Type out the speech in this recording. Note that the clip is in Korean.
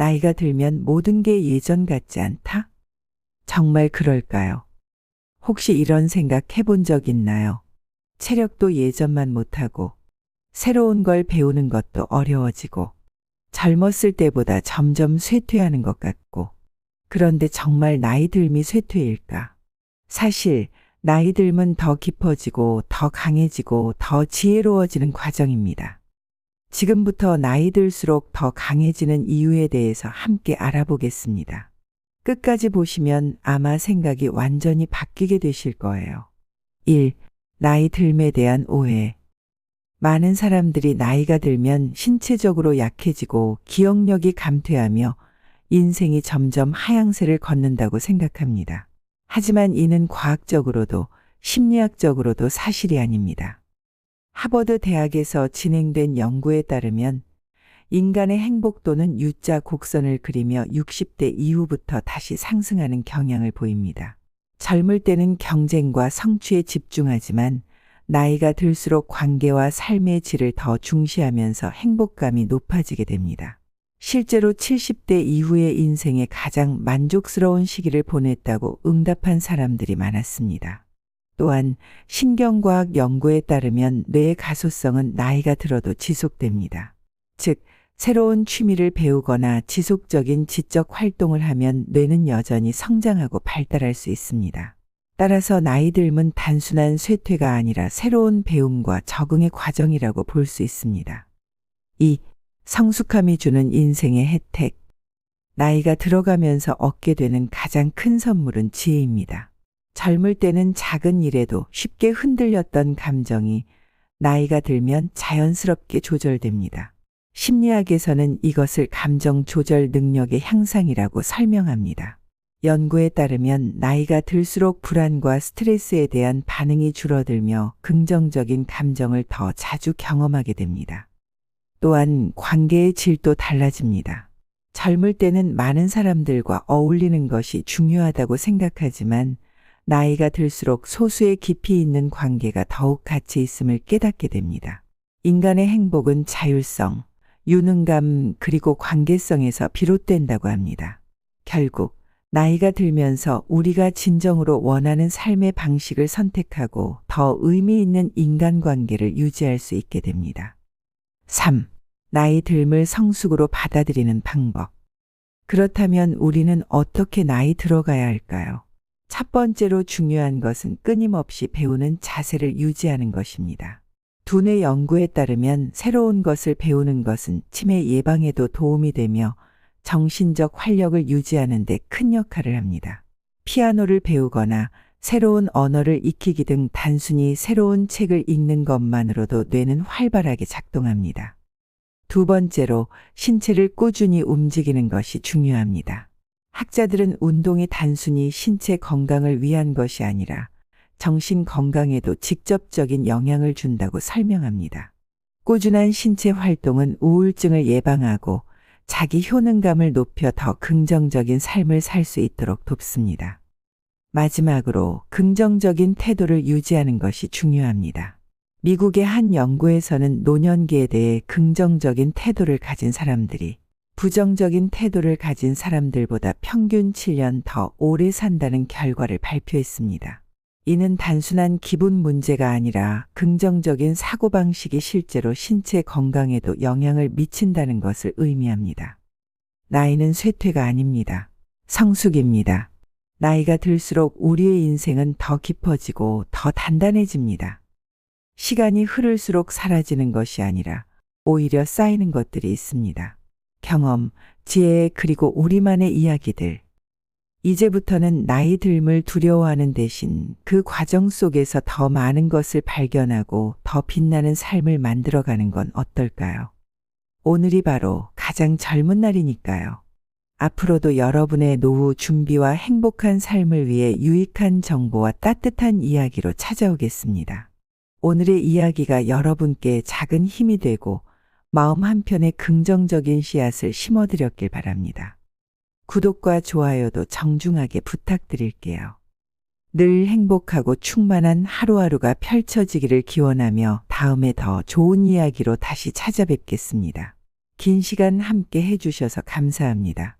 나이가 들면 모든 게 예전 같지 않다? 정말 그럴까요? 혹시 이런 생각 해본 적 있나요? 체력도 예전만 못하고, 새로운 걸 배우는 것도 어려워지고, 젊었을 때보다 점점 쇠퇴하는 것 같고, 그런데 정말 나이 들미 쇠퇴일까? 사실, 나이 들면 더 깊어지고, 더 강해지고, 더 지혜로워지는 과정입니다. 지금부터 나이 들수록 더 강해지는 이유에 대해서 함께 알아보겠습니다. 끝까지 보시면 아마 생각이 완전히 바뀌게 되실 거예요. 1. 나이 들음에 대한 오해. 많은 사람들이 나이가 들면 신체적으로 약해지고 기억력이 감퇴하며 인생이 점점 하향세를 걷는다고 생각합니다. 하지만 이는 과학적으로도 심리학적으로도 사실이 아닙니다. 하버드 대학에서 진행된 연구에 따르면 인간의 행복도는 U자 곡선을 그리며 60대 이후부터 다시 상승하는 경향을 보입니다. 젊을 때는 경쟁과 성취에 집중하지만 나이가 들수록 관계와 삶의 질을 더 중시하면서 행복감이 높아지게 됩니다. 실제로 70대 이후의 인생에 가장 만족스러운 시기를 보냈다고 응답한 사람들이 많았습니다. 또한 신경과학 연구에 따르면 뇌의 가소성은 나이가 들어도 지속됩니다. 즉, 새로운 취미를 배우거나 지속적인 지적 활동을 하면 뇌는 여전히 성장하고 발달할 수 있습니다. 따라서 나이 들면 단순한 쇠퇴가 아니라 새로운 배움과 적응의 과정이라고 볼 수 있습니다. 2. 성숙함이 주는 인생의 혜택. 나이가 들어가면서 얻게 되는 가장 큰 선물은 지혜입니다. 젊을 때는 작은 일에도 쉽게 흔들렸던 감정이 나이가 들면 자연스럽게 조절됩니다. 심리학에서는 이것을 감정 조절 능력의 향상이라고 설명합니다. 연구에 따르면 나이가 들수록 불안과 스트레스에 대한 반응이 줄어들며 긍정적인 감정을 더 자주 경험하게 됩니다. 또한 관계의 질도 달라집니다. 젊을 때는 많은 사람들과 어울리는 것이 중요하다고 생각하지만 나이가 들수록 소수의 깊이 있는 관계가 더욱 가치 있음을 깨닫게 됩니다. 인간의 행복은 자율성, 유능감 그리고 관계성에서 비롯된다고 합니다. 결국 나이가 들면서 우리가 진정으로 원하는 삶의 방식을 선택하고 더 의미 있는 인간관계를 유지할 수 있게 됩니다. 3. 나이 듦을 성숙으로 받아들이는 방법. 그렇다면 우리는 어떻게 나이 들어가야 할까요? 첫 번째로 중요한 것은 끊임없이 배우는 자세를 유지하는 것입니다. 두뇌 연구에 따르면 새로운 것을 배우는 것은 치매 예방에도 도움이 되며 정신적 활력을 유지하는 데 큰 역할을 합니다. 피아노를 배우거나 새로운 언어를 익히기 등 단순히 새로운 책을 읽는 것만으로도 뇌는 활발하게 작동합니다. 두 번째로 신체를 꾸준히 움직이는 것이 중요합니다. 학자들은 운동이 단순히 신체 건강을 위한 것이 아니라 정신 건강에도 직접적인 영향을 준다고 설명합니다. 꾸준한 신체 활동은 우울증을 예방하고 자기 효능감을 높여 더 긍정적인 삶을 살 수 있도록 돕습니다. 마지막으로 긍정적인 태도를 유지하는 것이 중요합니다. 미국의 한 연구에서는 노년기에 대해 긍정적인 태도를 가진 사람들이 부정적인 태도를 가진 사람들보다 평균 7년 더 오래 산다는 결과를 발표했습니다. 이는 단순한 기분 문제가 아니라 긍정적인 사고방식이 실제로 신체 건강에도 영향을 미친다는 것을 의미합니다. 나이는 쇠퇴가 아닙니다. 성숙입니다. 나이가 들수록 우리의 인생은 더 깊어지고 더 단단해집니다. 시간이 흐를수록 사라지는 것이 아니라 오히려 쌓이는 것들이 있습니다. 경험, 지혜 그리고 우리만의 이야기들. 이제부터는 나이 듦을 두려워하는 대신 그 과정 속에서 더 많은 것을 발견하고 더 빛나는 삶을 만들어가는 건 어떨까요? 오늘이 바로 가장 젊은 날이니까요. 앞으로도 여러분의 노후 준비와 행복한 삶을 위해 유익한 정보와 따뜻한 이야기로 찾아오겠습니다. 오늘의 이야기가 여러분께 작은 힘이 되고 마음 한편에 긍정적인 씨앗을 심어드렸길 바랍니다. 구독과 좋아요도 정중하게 부탁드릴게요. 늘 행복하고 충만한 하루하루가 펼쳐지기를 기원하며 다음에 더 좋은 이야기로 다시 찾아뵙겠습니다. 긴 시간 함께 해주셔서 감사합니다.